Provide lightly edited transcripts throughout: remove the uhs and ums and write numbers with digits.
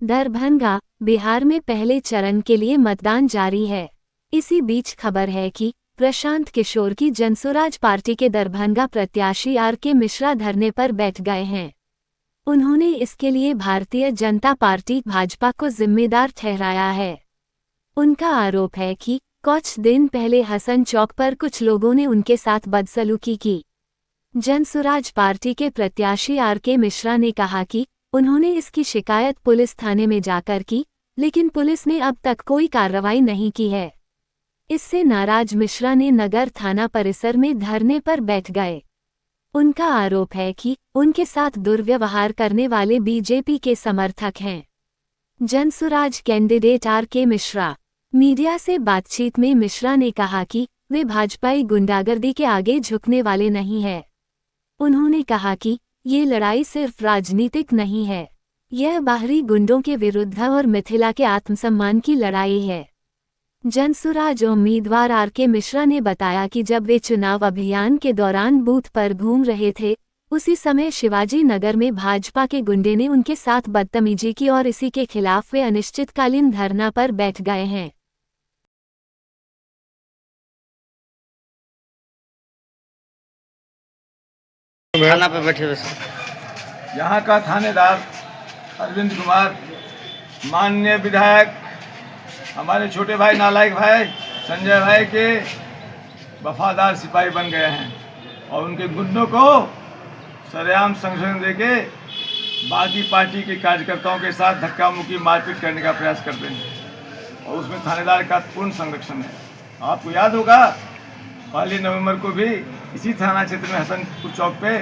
दरभंगा, बिहार में पहले चरण के लिए मतदान जारी है। इसी बीच खबर है कि प्रशांत किशोर की जनसुराज पार्टी के दरभंगा प्रत्याशी आर.के. मिश्रा धरने पर बैठ गए हैं। उन्होंने इसके लिए भारतीय जनता पार्टी भाजपा को जिम्मेदार ठहराया है। उनका आरोप है कि कुछ दिन पहले हसन चौक पर कुछ लोगों ने उनके साथ बदसलूकी की। जनसुराज पार्टी के प्रत्याशी आर.के. मिश्रा ने कहा कि उन्होंने इसकी शिकायत पुलिस थाने में जाकर की, लेकिन पुलिस ने अब तक कोई कार्रवाई नहीं की है। इससे नाराज मिश्रा ने नगर थाना परिसर में धरने पर बैठ गए। उनका आरोप है कि उनके साथ दुर्व्यवहार करने वाले बीजेपी के समर्थक हैं। Jansuraaj candidate R K. Mishra. Media से बातचीत में मिश्रा ने कहा कि वे भाजपाई गुंडागर्दी के आगे झुकने वाले नहीं हैं। उन्होंने कहा कि ये लड़ाई सिर्फ राजनीतिक नहीं है, यह बाहरी गुंडों के विरुद्ध और मिथिला के आत्मसम्मान की लड़ाई है। जनसुराज उम्मीदवार आर.के. मिश्रा ने बताया कि जब वे चुनाव अभियान के दौरान बूथ पर घूम रहे थे, उसी समय शिवाजी नगर में भाजपा के गुंडे ने उनके साथ बदतमीजी की और इसी के खिलाफ वे अनिश्चितकालीन धरना पर बैठ गए हैं। थाना पे बैठे हुए यहाँ का थानेदार अरविंद कुमार, माननीय विधायक हमारे छोटे भाई नालायक भाई संजय भाई के वफादार सिपाही बन गए हैं और उनके गुंडों को सरेआम संरक्षण देके बाकी पार्टी के कार्यकर्ताओं के साथ धक्का मुक्की मारपीट करने का प्रयास करते हैं और उसमें थानेदार का पूर्ण संरक्षण है। आपको याद होगा 1 नवंबर को भी इसी थाना क्षेत्र में हसनपुर चौक पे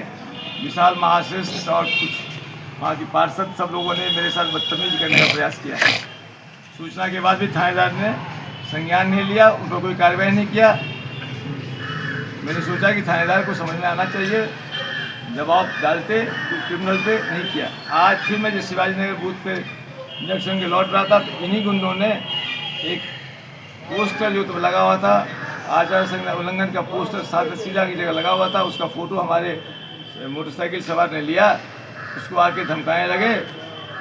विशाल महाश्रेष्ठ और कुछ वहाँ की पार्षद सब लोगों ने मेरे साथ बदतमीजी करने का प्रयास किया। सूचना के बाद भी थानेदार ने संज्ञान नहीं लिया, उन पर कोई कार्रवाई नहीं किया। मैंने सोचा कि थानेदार को समझ में आना चाहिए, जवाब डालते तो क्रिमिनल पे नहीं किया। आज फिर मैं जिस शिवाजी नगर बूथ पे इंजेक्शन के लौट रहा था तो इन्हीं गुंडों ने एक पोस्टर जो तो लगा हुआ था, आचार संहिता उल्लंघन का पोस्टर साथ सीधा की जगह लगा हुआ था, उसका फोटो हमारे मोटरसाइकिल सवार ने लिया, उसको आके धमकाने लगे,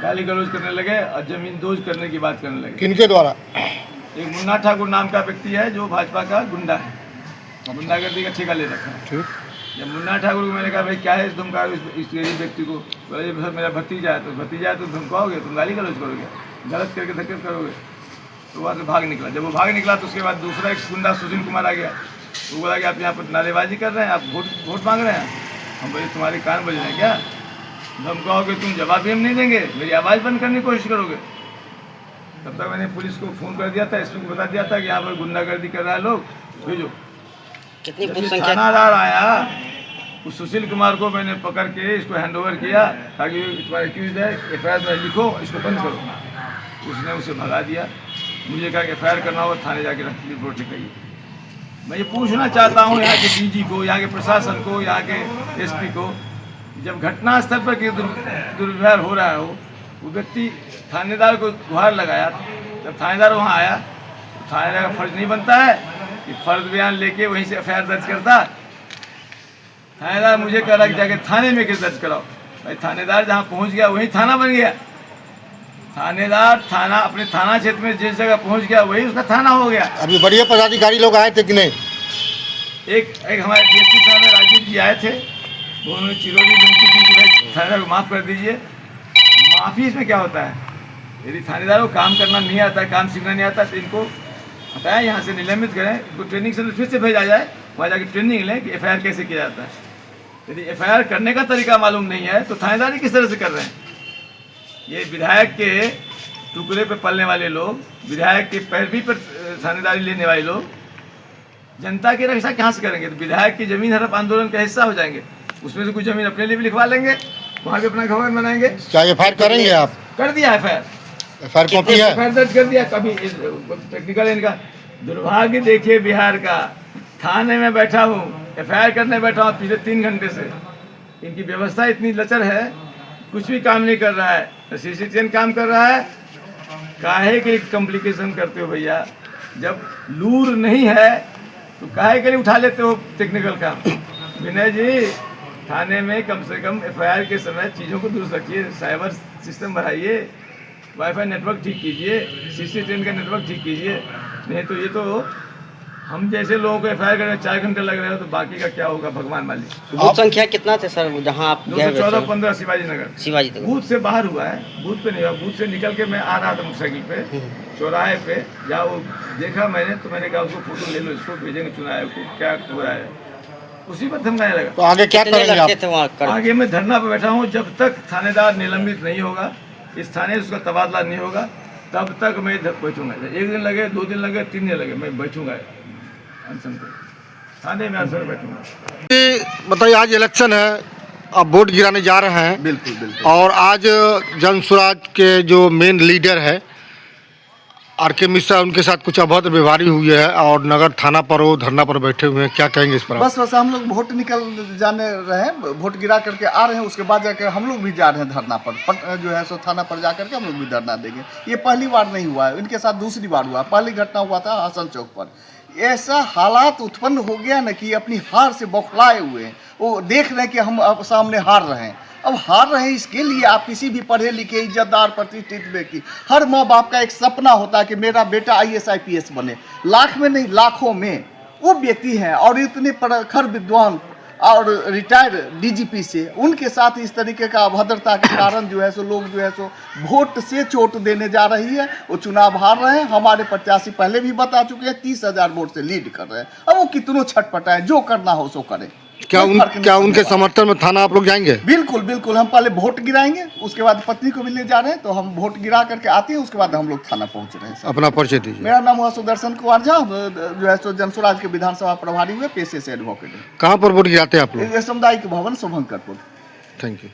गाली गलौज करने लगे और जमीन दोज करने की बात करने लगे। किनके द्वारा? एक मुन्ना ठाकुर नाम का व्यक्ति है जो भाजपा का गुंडा है, गुंडागर्दी का ठेका ले रखा है। जब मुन्ना ठाकुर को मैंने कहा भाई क्या है इस धमकाओ इस व्यक्ति को, बोले सर मेरा भतीजा है, तो भतीजा है तो धमकाओगे, तुम गाली गलौज करोगे, गलत करके धक्के करोगे, तो वहाँ से भाग निकला। जब वो भाग निकला तो उसके बाद दूसरा एक गुंडा सुशील कुमार आ गया, वो बोला कि आप यहाँ पर नारेबाजी कर रहे हैं, आप वोट मांग रहे हैं। हम बोले तुम्हारे कान बज रहे हैं क्या, धमकाओगे तुम, जवाब भी हम नहीं देंगे, मेरी आवाज़ बंद करने की कोशिश करोगे। तब तक मैंने पुलिस को फ़ोन कर दिया था, एसपी को बता दिया था कि यहाँ पर गुंडागर्दी कर रहा है लोग, भेजो। थानादार आया, उस सुशील कुमार को मैंने पकड़ के इसको हैंडओवर किया ताकि तुम्हारा एक्यूज है, एफआईआर में लिखो, इसको बंद करो। उसने उसे भगा दिया। मुझे कहा कि एफआईआर करना होगा, थाने जाके रिपोर्ट लिखाइए। मैं ये पूछना चाहता हूँ यहाँ के डीजी को, यहाँ के प्रशासन को, यहाँ के एसपी को, जब घटना स्थल पर दुर्व्यवहार हो रहा हो, वो व्यक्ति थानेदार को गुहार लगाया, जब थानेदार वहाँ आया तो थानेदार का फर्ज नहीं बनता है कि फर्ज बयान लेके वहीं से एफआईआर दर्ज करता। थानेदार मुझे कह रहा कि जाके थाने में केस दर्ज कराओ। भाई थानेदार जहाँ पहुँच गया वहीं थाना बन गया। थानेदार थाना अपने थाना क्षेत्र में जिस जगह पहुंच गया वही उसका थाना हो गया। अभी बढ़िया पदाधिकारी लोग आए थे कि नहीं? एक हमारे डीएसपी साहब में राजीव जी आए थे, उन्होंने चिरौरी विनती की कि भाई थानेदार को माफ़ कर दीजिए। माफ़ी इसमें क्या होता है, यदि थानेदार को काम करना नहीं आता है, काम सीखना नहीं आता तो इनको हटाएं, यहाँ से निलंबित करें, इनको ट्रेनिंग सेंटर फिर से भेजा जाए, वहाँ जाकर ट्रेनिंग लें कि एफआईआर कैसे किया जाता है। यदि एफआईआर करने का तरीका मालूम नहीं है तो थानेदारी किस तरह से कर रहे हैं। ये विधायक के टुकड़े पे पलने वाले लोग, विधायक के पैरवी पर थानेदारी लेने वाले लोग जनता की रक्षा कहाँ से करेंगे? तो विधायक की जमीन हड़प आंदोलन का हिस्सा हो जाएंगे, उसमें से कुछ जमीन अपने लिए भी लिखवा लेंगे, वहाँ भी अपना घर बनाएंगे। क्या एफआईआर करेंगे आप? कर दिया एफआईआर कॉपी है, एफआईआर दर्ज कर दिया। कभी टेक्निकल इनका दुर्भाग्य देखिए, बिहार का थाने में बैठा हूँ, एफआईआर करने बैठा हूँ पिछले 3 घंटे से। इनकी व्यवस्था इतनी लचर है, कुछ भी काम नहीं कर रहा है, तो सीसीटीएन काम कर रहा है। काहे के लिए कॉम्प्लिकेशन करते हो भैया? जब लूर नहीं है तो काहे के लिए उठा लेते हो टेक्निकल काम? विनय जी, थाने में कम से कम एफआईआर के समय चीज़ों को दुरुस्त रखिए, साइबर सिस्टम बढ़ाइए, वाईफाई नेटवर्क ठीक कीजिए, सीसी ट्रेन का नेटवर्क ठीक कीजिए। नहीं तो ये तो हम जैसे लोगों को एफआईआर करने 4 घंटे लग रहे हो, तो बाकी का क्या होगा भगवान मालिक। बूथ संख्या कितना थे सर जहाँ आप गए हुए 214 थे? 15 शिवाजी नगर। शिवाजी तक। बूथ से बाहर हुआ है, बूथ पे नहीं हुआ। बूथ से निकल के मैं आ रहा था मोटरसाइकिल पे चौराहे पे, जहाँ वो देखा मैंने तो मैंने कहा उसको फोटो ले लो, इसको भेजेंगे चुनाव को, क्या हो रहा है। उसी पर धमकाने लगा। तो आगे क्या कितने करेंगे लड़के आप? थे वहाँ कर? आगे मैं धरना पे बैठा हूँ, जब तक थानेदार निलंबित नहीं होगा, इस थाने से उसका तबादला नहीं होगा, तब तक मैं बैठूंगा। 1 दिन लगे, 2 दिन लगे, 3 दिन लगे, मैं बैठूंगा अनशन पे, थाने में अनशन बैठूंगा। बताइए, आज इलेक्शन है, आप वोट गिराने जा रहे हैं। बिल्कुल बिल्कुल। और आज जनसुराज के जो मेन लीडर है आर.के. मिश्रा, उनके साथ कुछ अभद्र व्यवहार हुई है और नगर थाना पर वो धरना पर बैठे हुए हैं, क्या कहेंगे इस पर? बस हम लोग वोट निकल जाने रहे हैं, वोट गिरा करके आ रहे हैं, उसके बाद जाकर हम लोग भी जा रहे हैं धरना पर, जो है सो थाना पर जा करके हम लोग भी धरना देंगे। ये पहली बार नहीं हुआ है, इनके साथ दूसरी बार हुआ। पहली घटना हुआ था हसन चौक पर। ऐसा हालात उत्पन्न हो गया ना कि अपनी हार से बौखलाए हुए हैं। वो देख रहे हैं कि हम अब सामने हार रहे हैं। अब हार रहे हैं, इसके लिए आप किसी भी पढ़े लिखे इज्जतदार प्रतिष्ठित व्यक्ति, हर माँ बाप का एक सपना होता है कि मेरा बेटा IAS IPS बने। लाख में नहीं, लाखों में वो व्यक्ति हैं, और इतने प्रखर विद्वान और रिटायर्ड DGP से उनके साथ इस तरीके का अभद्रता के कारण जो है सो लोग जो है सो वोट से चोट देने जा रही है। वो चुनाव हार रहे हैं। हमारे प्रत्याशी पहले भी बता चुके हैं 30,000 वोट से लीड कर रहे हैं। अब वो कितनों छटपटाए, जो करना हो सो करें। क्या उनके समर्थन में थाना आप लोग जाएंगे? बिल्कुल बिल्कुल। हम पहले वोट गिराएंगे, उसके बाद पत्नी को भी ले जा रहे हैं, तो हम वोट गिरा करके आते हैं, उसके बाद हम लोग थाना पहुंच रहे हैं। अपना परिचय दीजिए। मेरा नाम हुआ सुदर्शन कुमार झा, जो है सो जनसुराज के विधानसभा प्रभारी हुए, पेशे से एडवोकेट है। कहाँ पर वोट गिराते हैं आप लोग? सामुदायिक भवन शुभंकरपुर। Thank you.